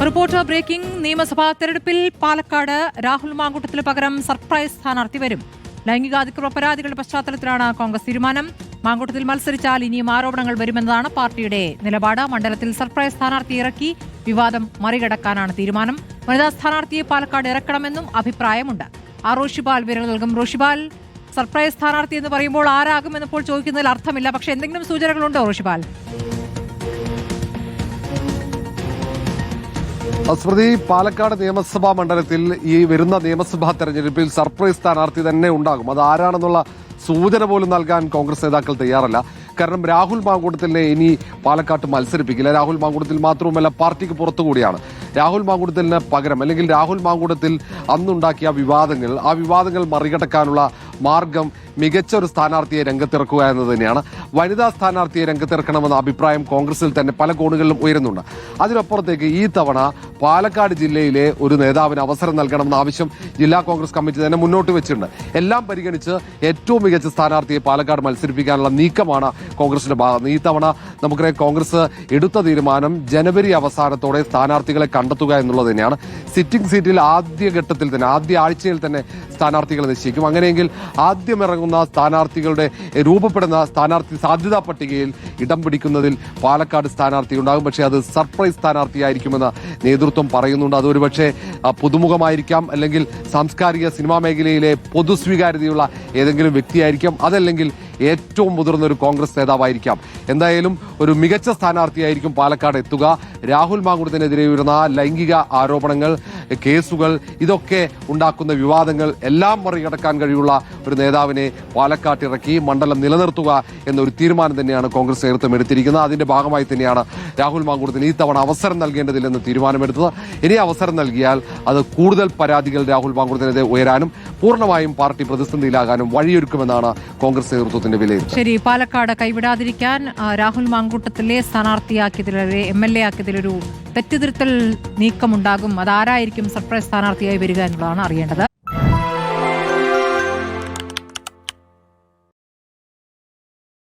Reporter breaking. നിയമസഭാ തെരഞ്ഞെടുപ്പിൽ പാലക്കാട് രാഹുൽ മാങ്കൂട്ടത്തിന് പകരം സർപ്രൈസ് സ്ഥാനാർത്ഥി വരും. ലൈംഗികാതിക്രമ പരാതികളുടെ പശ്ചാത്തലത്തിലാണ് കോൺഗ്രസ് തീരുമാനം. മാങ്കൂട്ടത്തിൽ മത്സരിച്ചാൽ ഇനിയും ആരോപണങ്ങൾ വരുമെന്നതാണ് പാർട്ടിയുടെ നിലപാട്. മണ്ഡലത്തിൽ സർപ്രൈസ് സ്ഥാനാർത്ഥി ഇറക്കി വിവാദം മറികടക്കാനാണ് തീരുമാനം. വനിതാ സ്ഥാനാർത്ഥിയെ പാലക്കാട് ഇറക്കണമെന്നും അഭിപ്രായമുണ്ട്. റോഷിപാൽ വിവരങ്ങൾ നൽകും. റോഷിപാൽ, സർപ്രൈസ് സ്ഥാനാർത്ഥി എന്ന് പറയുമ്പോൾ ആരാകുമെന്നിപ്പോൾ ചോദിക്കുന്നതിൽ അർത്ഥമില്ല. പക്ഷേ എന്തെങ്കിലും സൂചനകളുണ്ടോ റോഷിപാൽ? സ്മൃതി, പാലക്കാട് നിയമസഭാ മണ്ഡലത്തിൽ ഈ വരുന്ന നിയമസഭാ തെരഞ്ഞെടുപ്പിൽ സർപ്രൈസ് സ്ഥാനാർത്ഥി തന്നെ ഉണ്ടാകും. അത് ആരാണെന്നുള്ള സൂചന പോലും നൽകാൻ കോൺഗ്രസ് നേതാക്കൾ തയ്യാറല്ല. കാരണം രാഹുൽ മാങ്കൂട്ടത്തിനെ ഇനി പാലക്കാട്ട് മത്സരിപ്പിക്കില്ല. രാഹുൽ മാങ്കൂട്ടത്തിൽ മാത്രവുമല്ല, പാർട്ടിക്ക് പുറത്തുകൂടിയാണ്. രാഹുൽ മാങ്കൂട്ടത്തിന് പകരം, അല്ലെങ്കിൽ രാഹുൽ മാങ്കൂട്ടത്തിൽ അന്നുണ്ടാക്കിയ ആ വിവാദങ്ങൾ മറികടക്കാനുള്ള മാർഗം മികച്ച ഒരു സ്ഥാനാർത്ഥിയെ രംഗത്തിറക്കുക എന്നത് തന്നെയാണ്. വനിതാ സ്ഥാനാർത്ഥിയെ രംഗത്തിറക്കണമെന്ന അഭിപ്രായം കോൺഗ്രസിൽ തന്നെ പല കോണുകളിലും ഉയരുന്നുണ്ട്. അതിനപ്പുറത്തേക്ക് ഈ തവണ പാലക്കാട് ജില്ലയിലെ ഒരു നേതാവിന് അവസരം നൽകണമെന്ന ആവശ്യം ജില്ലാ കോൺഗ്രസ് കമ്മിറ്റി തന്നെ മുന്നോട്ട് വെച്ചിട്ടുണ്ട്. എല്ലാം പരിഗണിച്ച് ഏറ്റവും മികച്ച സ്ഥാനാർത്ഥിയെ പാലക്കാട് മത്സരിപ്പിക്കാനുള്ള നീക്കമാണ് കോൺഗ്രസിന്റെ ഭാഗത്ത്. ഈ തവണ നമുക്കറിയാം, കോൺഗ്രസ് എടുത്ത തീരുമാനം ജനുവരി അവസാനത്തോടെ സ്ഥാനാർത്ഥികളെ കണ്ടെത്തുക എന്നുള്ളത് തന്നെയാണ്. സിറ്റിംഗ് സീറ്റിൽ ആദ്യഘട്ടത്തിൽ തന്നെ, ആദ്യ ആഴ്ചയിൽ തന്നെ സ്ഥാനാർത്ഥികളെ നിശ്ചയിക്കും. അങ്ങനെയെങ്കിൽ ആദ്യം ഇറങ്ങുന്ന രൂപപ്പെടുന്ന സ്ഥാനാർത്ഥി സാധ്യതാ പട്ടികയിൽ ഇടം പിടിക്കുന്നതിൽ പാലക്കാട് സ്ഥാനാർത്ഥി ഉണ്ടാകും. പക്ഷേ അത് സർപ്രൈസ് സ്ഥാനാർത്ഥിയായിരിക്കുമെന്ന് നേതൃത്വം പറയുന്നുണ്ട്. അതൊരു പക്ഷേ പുതുമുഖമായിരിക്കാം, അല്ലെങ്കിൽ സാംസ്കാരിക സിനിമാ മേഖലയിലെ പൊതുസ്വീകാര്യതയുള്ള ഏതെങ്കിലും വ്യക്തിയായിരിക്കാം, അതല്ലെങ്കിൽ ഏറ്റവും മുതിർന്ന ഒരു കോൺഗ്രസ് നേതാവായിരിക്കാം. എന്തായാലും ഒരു മികച്ച സ്ഥാനാർത്ഥിയായിരിക്കും പാലക്കാട് എത്തുക. രാഹുൽ മാങ്കൂട്ടത്തിനെതിരെ വരുന്ന ലൈംഗിക ആരോപണങ്ങൾ, കേസുകൾ, ഇതൊക്കെ ഉണ്ടാക്കുന്ന വിവാദങ്ങൾ എല്ലാം മറികടക്കാൻ കഴിയുള്ള ഒരു നേതാവിനെ പാലക്കാട്ട് ഇറക്കി മണ്ഡലം നിലനിർത്തുക എന്നൊരു തീരുമാനം തന്നെയാണ് കോൺഗ്രസ് നേതൃത്വം എടുത്തിരിക്കുന്നത്. അതിന്റെ ഭാഗമായി തന്നെയാണ് രാഹുൽ മാങ്കൂട്ടത്തിന് ഈ തവണ അവസരം നൽകേണ്ടതില്ലെന്ന് തീരുമാനമെടുത്തത്. ഇനി അവസരം നൽകിയാൽ അത് കൂടുതൽ പരാതികൾ രാഹുൽ മാങ്കൂട്ടത്തിനെതിരെ ഉയരാനും പൂർണ്ണമായും പാർട്ടി പ്രതിസന്ധിയിലാകാനും വഴിയൊരുക്കുമെന്നാണ് കോൺഗ്രസ് നേതൃത്വത്തിന്റെ വിലയിരുത്തൽ. ശരി, പാലക്കാട് കൈവിടാതിരിക്കാൻ രാഹുൽ മാങ്കൂട്ടത്തിലെ സ്ഥാനാർത്ഥിയാക്കിയതിൽ, MLA ആക്കിയതിലൊരു തെറ്റുതിരുത്തൽ നീക്കമുണ്ടാകും. അതാരായിരിക്കും സർപ്രൈസ് സ്ഥാനാർത്ഥിയായി വരിക എന്നുള്ളതാണ് അറിയേണ്ടത്.